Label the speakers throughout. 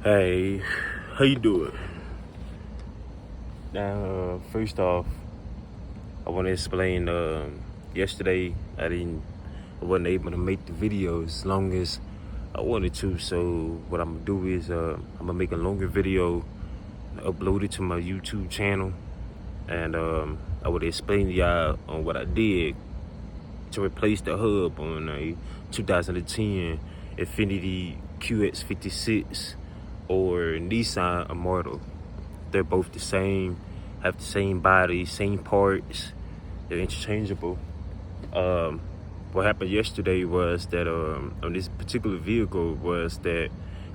Speaker 1: Hey, how you doing? Now, first off, I want to explain. Yesterday, I wasn't able to make the video as long as I wanted to. So what I'm gonna do is, I'm gonna make a longer video, upload it to my YouTube channel, and I would explain to y'all on what I did to replace the hub on a 2010 Infiniti QX56 or Nissan Immortal. They're both the same, have the same body, same parts. They're interchangeable. What happened yesterday was that on this particular vehicle was that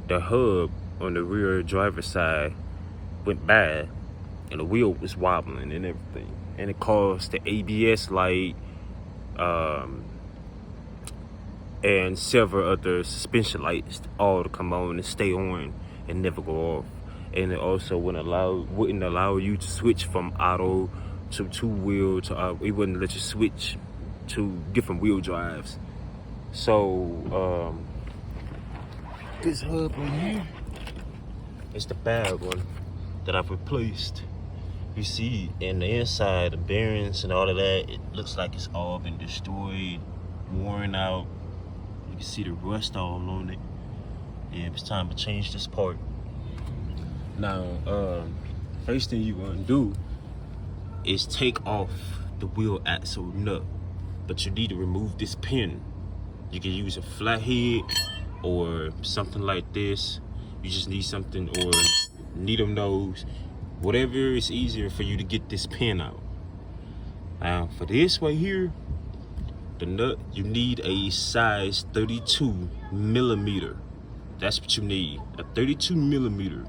Speaker 1: the hub on the rear driver's side went bad and the wheel was wobbling and everything. And it caused the ABS light and several other suspension lights all to come on and stay on and never go off. And it also wouldn't allow you to switch from auto to two-wheel to it wouldn't let you switch to different wheel drives. So this hub right here is the bad one that I've replaced. You see in the inside, the bearings and all of that, it looks like it's all been destroyed, worn out. You can see the rust all on it. Yeah, it's time to change this part. Now, first thing you want to do is take off the wheel axle nut, but you need to remove this pin. You can use a flathead or something like this. You just need something, or needle nose, whatever is easier for you to get this pin out. Now, for this right here, the nut, you need a size 32 millimeter. That's what you need, a 32 millimeter.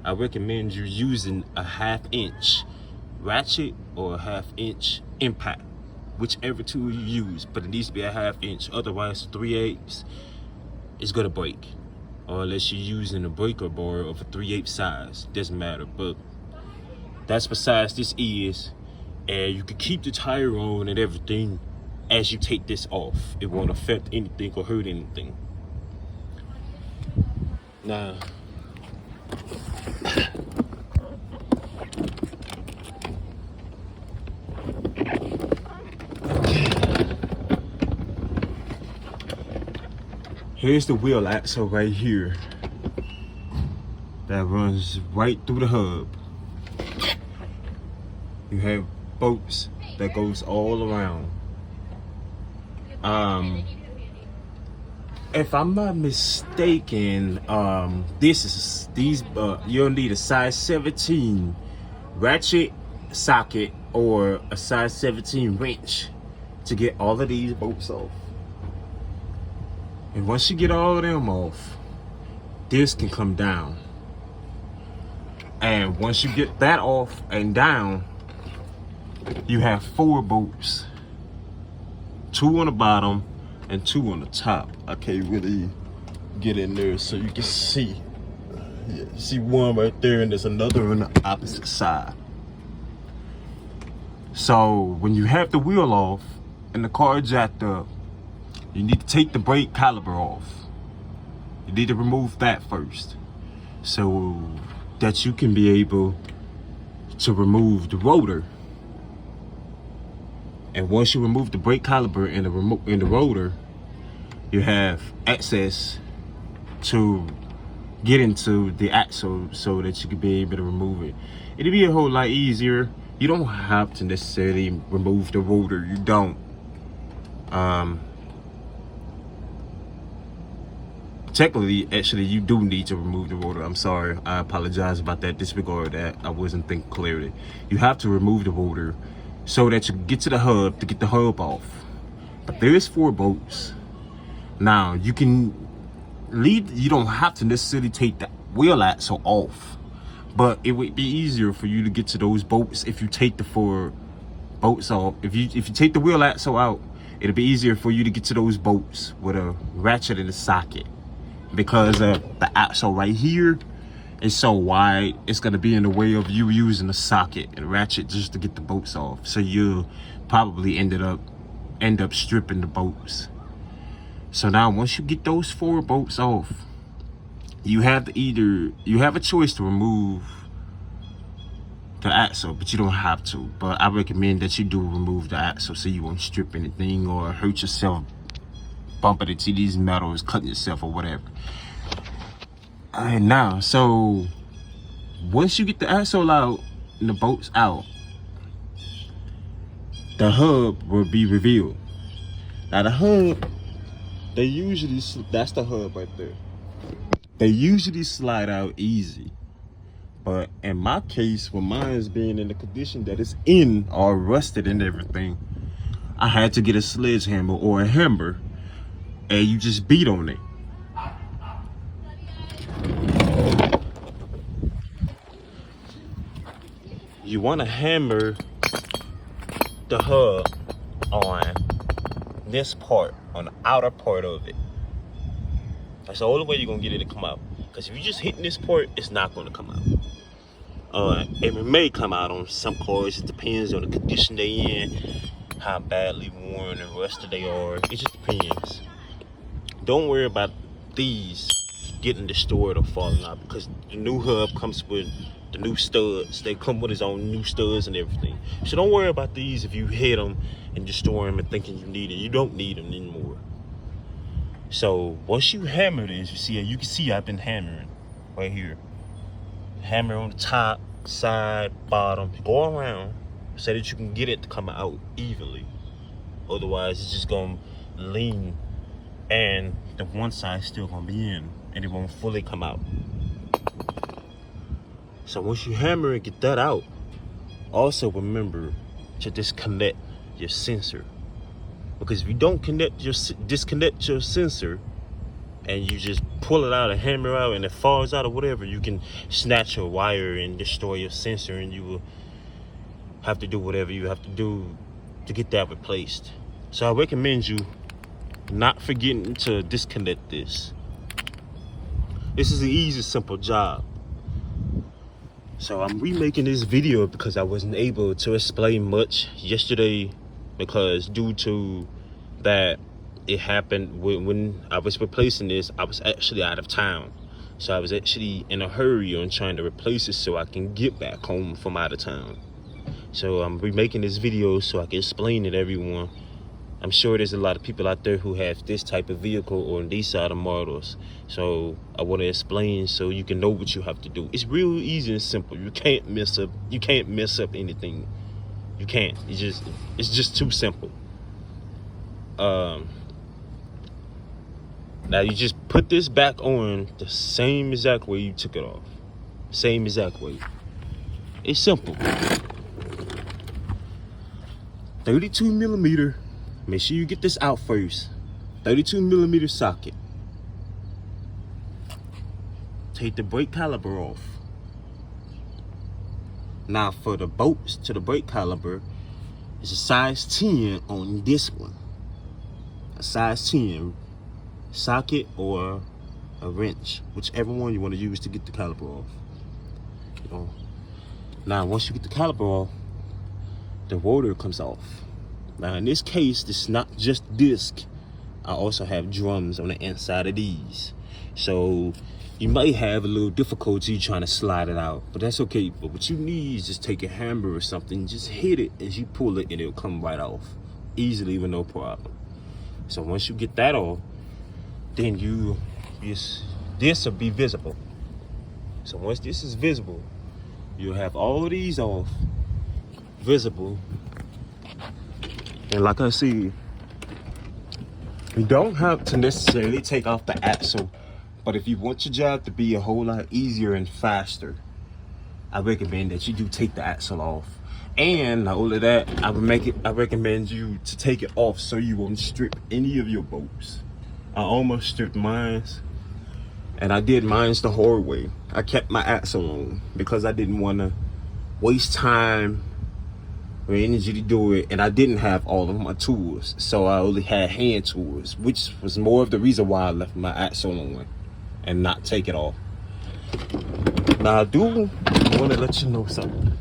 Speaker 1: I recommend you using a 1/2 inch ratchet or a 1/2 inch impact, whichever tool you use, but it needs to be a 1/2 inch. Otherwise, 3/8 is gonna break, or unless you're using a breaker bar of a 3/8 size, doesn't matter. But that's besides this is, and you can keep the tire on and everything as you take this off. It won't affect anything or hurt anything. Now, here's the wheel axle right here that runs right through the hub. You have bolts that goes all around. If I'm not mistaken, you'll need a size 17 ratchet socket or a size 17 wrench to get all of these bolts off. And once you get all of them off, this can come down. And once you get that off and down, you have 4 bolts. 2 on the bottom and 2 on the top. I can't really get in there so you can see. Yeah, you see one right there, and there's another on the opposite side. So when you have the wheel off and the car jacked up, you need to take the brake caliper off. You need to remove that first, so that you can be able to remove the rotor. And once you remove the brake caliper and the rotor, you have access to get into the axle so that you can be able to remove it. It'll be a whole lot easier. You don't have to necessarily remove the rotor. You don't. Technically, actually, you do need to remove the rotor. I'm sorry. I apologize about that. Disregard that. I wasn't thinking clearly. You have to remove the rotor so that you can get to the hub to get the hub off. But there is 4 bolts. Now, you can leave. You don't have to necessarily take the wheel axle off, but it would be easier for you to get to those bolts if you take the 4 bolts off. If you take the wheel axle out, it'll be easier for you to get to those bolts with a ratchet and a socket, because the axle right here is so wide, it's gonna be in the way of you using a socket and ratchet just to get the bolts off. So you'll probably end up stripping the bolts. So now once you get those 4 bolts off, you have a choice to remove the axle, but you don't have to. But I recommend that you do remove the axle so you won't strip anything or hurt yourself bumping into these metals, cutting yourself or whatever. All right, now, so once you get the axle out and the bolts out, the hub will be revealed. Now the hub, that's the hub right there. They usually slide out easy. But in my case, with mine's being in the condition that it's in, all rusted and everything, I had to get a sledgehammer or a hammer, and you just beat on it. You want to hammer the hub on this part, on the outer part of it. That's the only way you're gonna get it to come out. Because if you just hitting this part, it's not gonna come out. It may come out on some cars. It depends on the condition they in, how badly worn and rusted they are. It just depends. Don't worry about these getting destroyed or falling out, because the new hub comes with the new studs. They come with its own new studs and everything. So don't worry about these if you hit them and destroy them and thinking you need it. You don't need them anymore. So once you hammer this, you can see I've been hammering right here. Hammer on the top, side, bottom, go around so that you can get it to come out evenly. Otherwise, it's just gonna lean and the one side's still gonna be in and it won't fully come out. So once you hammer and get that out, also remember to disconnect your sensor. Because if you don't disconnect your sensor and you just pull it out and hammer out and it falls out or whatever, you can snatch a wire and destroy your sensor, and you will have to do whatever you have to do to get that replaced. So I recommend you not forgetting to disconnect this. This is an easy, simple job. So I'm remaking this video because I wasn't able to explain much yesterday, because due to that, it happened when I was replacing this, I was actually out of town. So I was actually in a hurry on trying to replace it so I can get back home from out of town. So I'm remaking this video so I can explain it to everyone. I'm sure there's a lot of people out there who have this type of vehicle or these side of models. So I want to explain so you can know what you have to do. It's real easy and simple. You can't mess up anything. You can't. It's just too simple. Now you just put this back on the same exact way you took it off. Same exact way. It's simple. 32 millimeter. Make sure you get this out first. 32 millimeter socket. Take the brake caliper off. Now for the bolts to the brake caliper, it's a size 10 on this one. A size 10 socket or a wrench, whichever one you want to use to get the caliper off. Now once you get the caliper off, the rotor comes off. Now in this case, this is not just disc. I also have drums on the inside of these. So you might have a little difficulty trying to slide it out, but that's okay. But what you need is just take a hammer or something, just hit it as you pull it and it'll come right off easily with no problem. So once you get that off, then this will be visible. So once this is visible, you'll have all of these off, visible. And like I said, you don't have to necessarily take off the axle, but if you want your job to be a whole lot easier and faster, I recommend that you do take the axle off. And not only that, I recommend you to take it off so you won't strip any of your bolts. I almost stripped mine, and I did mine the hard way. I kept my axle on because I didn't want to waste time or energy to do it, and I didn't have all of my tools, so I only had hand tools, which was more of the reason why I left my axle on and not take it off. Now I do want to let you know something.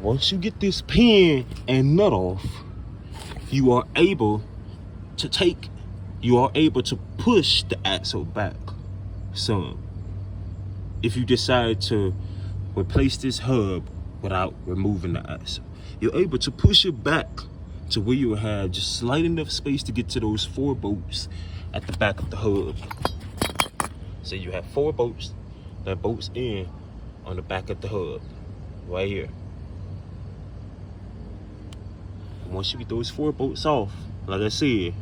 Speaker 1: Once you get this pin and nut off, you are able to take you are able to push the axle back some if you decide to replace this hub without removing the axle. You're able to push it back to where you have just slight enough space to get to those 4 bolts at the back of the hub. So you have 4 bolts that bolts in on the back of the hub right here. Once you get those 4 bolts off, like I said,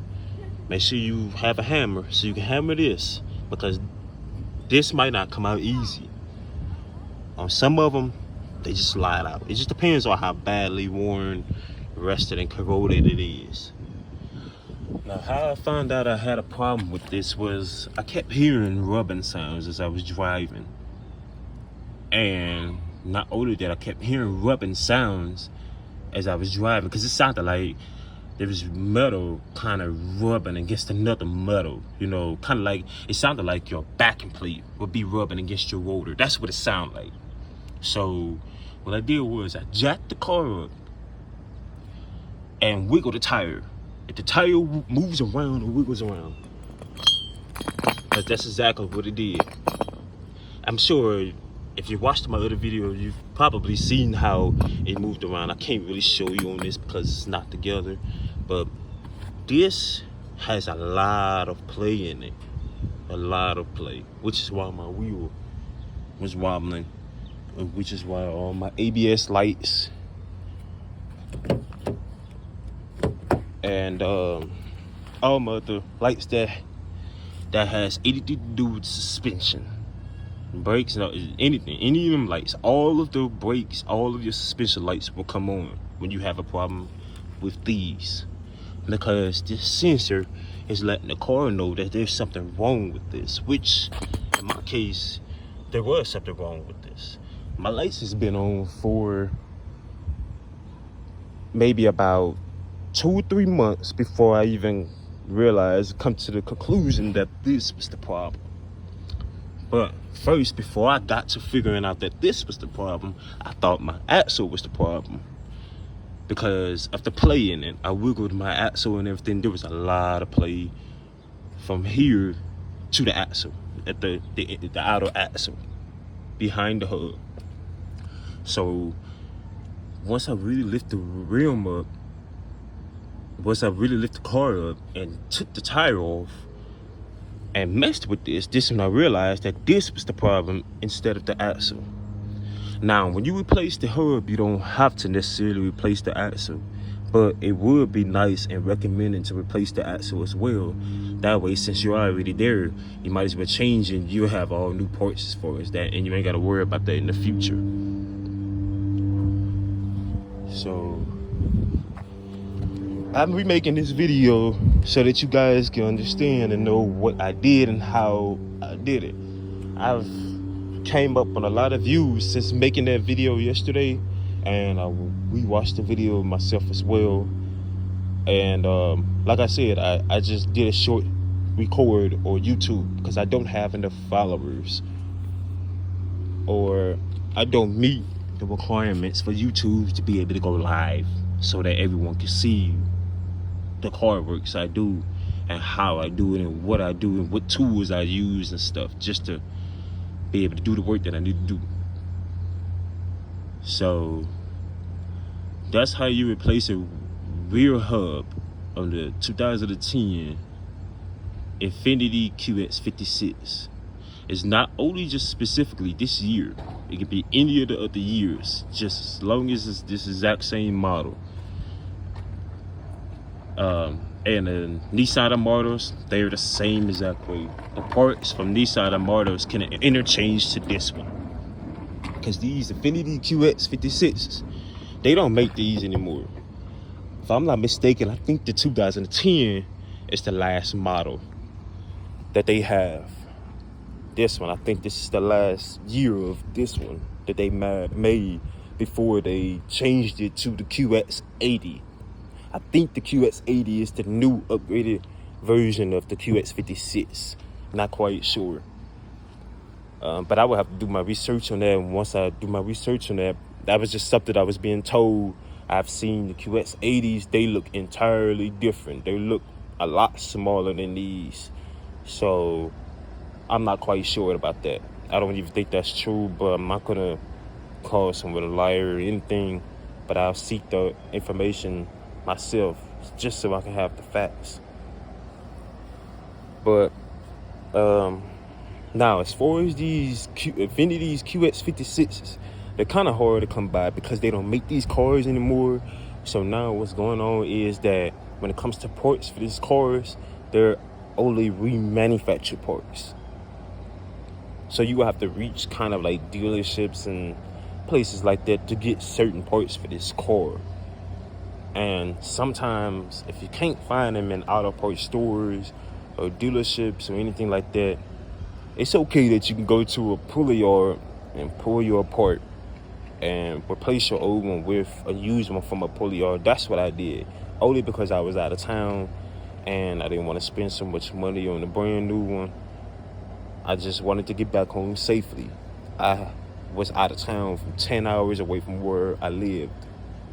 Speaker 1: make sure you have a hammer so you can hammer this, because this might not come out easy. On some of them, they just slide out. It just depends on how badly worn, rusted, and corroded it is. Now, how I found out I had a problem with this was I kept hearing rubbing sounds as I was driving. And not only that, I kept hearing rubbing sounds as I was driving, because it sounded like there was metal kind of rubbing against another metal, you know, kind of like, it sounded like your backing plate would be rubbing against your rotor. That's what it sounded like. So what I did was I jacked the car up and wiggled the tire. If the tire moves around or wiggles around, because that's exactly what it did. I'm sure if you watched my other video, you've probably seen how it moved around. I can't really show you on this because it's not together, but this has a lot of play in it. A lot of play, which is why my wheel was wobbling, which is why all my ABS lights and all my other lights that has anything to do with suspension, brakes, anything, any of them lights, all of the brakes, all of your suspension lights will come on when you have a problem with these, because this sensor is letting the car know that there's something wrong with this, which in my case, there was something wrong with this. My lights has been on for maybe about 2 or 3 months before I even come to the conclusion that this was the problem. But first, before I got to figuring out that this was the problem, I thought my axle was the problem, because of the play in it. I wiggled my axle and everything. There was a lot of play from here to the axle, at the outer axle behind the hub. So once I really lift the rim up, once I really lift the car up and took the tire off and messed with this when I realized that this was the problem instead of the axle. Now, when you replace the hub, you don't have to necessarily replace the axle, but it would be nice and recommended to replace the axle as well. That way, since you're already there, you might as well change and you'll have all new parts as far as that, and you ain't got to worry about that in the future. So I'm remaking this video so that you guys can understand and know what I did and how I did it. I've came up on a lot of views since making that video yesterday, and I rewatched the video myself as well. And like I said, I just did a short record on YouTube because I don't have enough followers, or I don't meet the requirements for YouTube to be able to go live so that everyone can see the car works I do and how I do it and what I do and what tools I use and stuff, just to be able to do the work that I need to do. So that's how you replace a rear hub on the 2010 Infiniti QX56. It's not only just specifically this year, it could be any of the other years, just as long as it's this exact same model. And the Nissan models, they're the same exact way. The parts from Nissan models can interchange to this one, because these Infiniti QX56s, they don't make these anymore. If I'm not mistaken, I think the 2010 is the last model that they have. This one, I think this is the last year of this one that they made before they changed it to the QX80. I think the QX80 is the new upgraded version of the QX56. Not quite sure. But I will have to do my research on that. And once I do my research on that, that was just something I was being told. I've seen the QX80s, they look entirely different. They look a lot smaller than these. So I'm not quite sure about that. I don't even think that's true, but I'm not gonna call someone a liar or anything. But I'll seek the information myself just so I can have the facts. But now, as far as these Infiniti QX56s, they're kind of hard to come by because they don't make these cars anymore. So now what's going on is that when it comes to parts for these cars, they're only remanufactured parts. So you will have to reach kind of like dealerships and places like that to get certain parts for this car. And sometimes if you can't find them in auto parts stores or dealerships or anything like that, it's okay that you can go to a puller yard and pull your apart and replace your old one with a used one from a puller yard. That's what I did, only because I was out of town and I didn't want to spend so much money on a brand new one. I just wanted to get back home safely. I was out of town from 10 hours away from where I lived.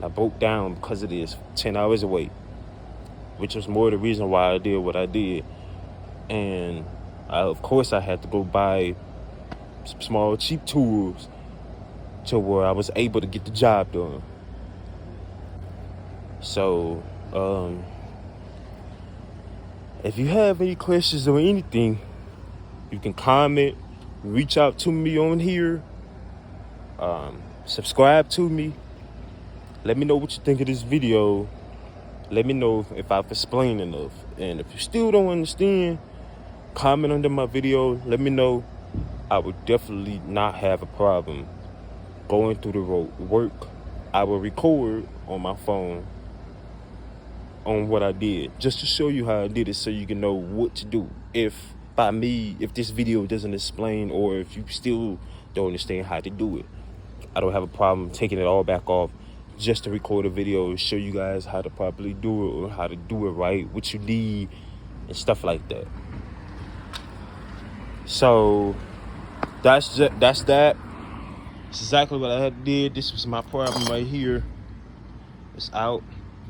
Speaker 1: I broke down because it is 10 hours away, which was more the reason why I did what I did. And of course, I had to go buy some small, cheap tools to where I was able to get the job done. So, if you have any questions or anything, you can comment, reach out to me on here, subscribe to me. Let me know what you think of this video. Let me know if I've explained enough. And if you still don't understand, comment under my video. Let me know. I would definitely not have a problem going through the road work. I will record on my phone on what I did, just to show you how I did it, so you can know what to do. If this video doesn't explain, or if you still don't understand how to do it, I don't have a problem taking it all back off just to record a video and show you guys how to properly do it, or how to do it right, what you need and stuff like that. So that's that. That's exactly what I had did. This was my problem right here. It's out.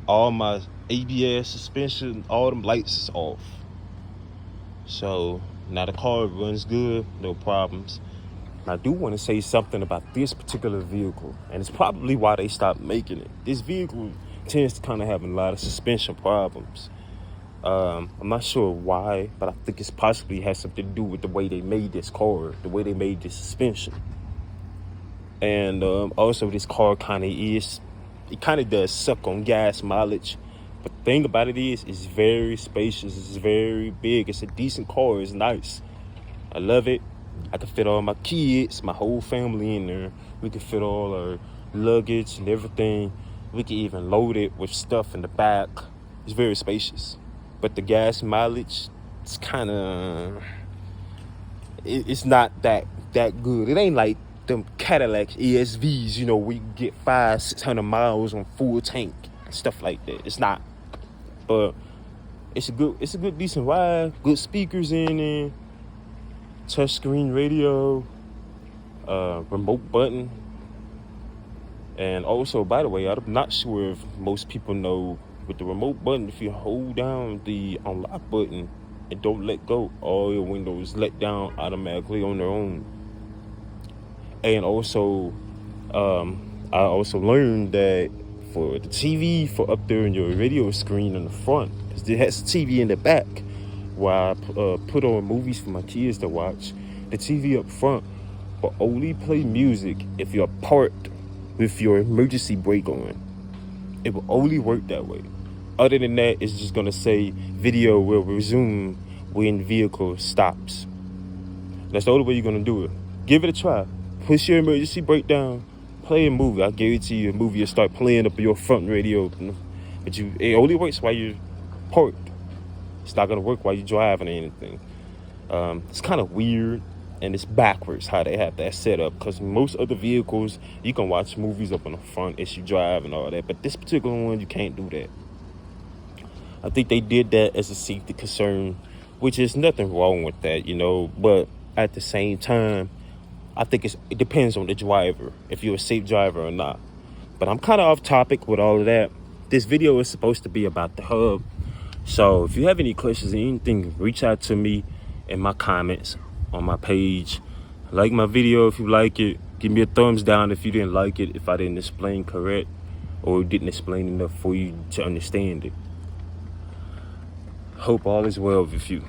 Speaker 1: All my ABS, suspension, all them lights is off. So now the car runs good, no problems. And I do want to say something about this particular vehicle, and it's probably why they stopped making it. This vehicle tends to kind of have a lot of suspension problems. I'm not sure why, but I think it's possibly has something to do with the way they made this car, the way they made this suspension. And also this car kind of does suck on gas mileage. But the thing about it is, it's very spacious, it's very big, it's a decent car, it's nice. I love it. I can fit all my kids, my whole family in there. We can fit all our luggage and everything. We can even load it with stuff in the back. It's very spacious. But the gas mileage, it's kind of, it's not that good. It ain't like them Cadillac ESVs, you know, where you can get 500-600 miles on full tank and stuff like that. It's not. But it's a good decent ride. Good speakers in it. Touchscreen radio, remote button. And also, by the way, I'm not sure if most people know, with the remote button, if you hold down the unlock button and don't let go, all your windows let down automatically on their own. And also, I also learned that for the TV, for up there in your radio screen in the front, because it has a TV in the back, where I put on movies for my kids to watch, the TV up front will only play music if you're parked with your emergency brake on. It will only work that way. Other than that, it's just gonna say video will resume when vehicle stops. That's the only way you're gonna do it. Give it a try. Push your emergency brake down, play a movie. I guarantee you a movie will start playing up your front radio. But it only works while you're parked. It's not gonna work while you're driving or anything. It's kind of weird, and it's backwards how they have that set up, because most other vehicles you can watch movies up on the front as you drive and all that, but this particular one you can't do that. I think they did that as a safety concern, which is nothing wrong with that, you know, but at the same time, I think it depends on the driver, if you're a safe driver or not. But I'm kind of off topic with all of that. This video is supposed to be about the hub, So if you have any questions or anything, reach out to me in my comments on my page. Like my video if you like it. Give me a thumbs down if you didn't like it, if I didn't explain correct or didn't explain enough for you to understand it. Hope all is well with you.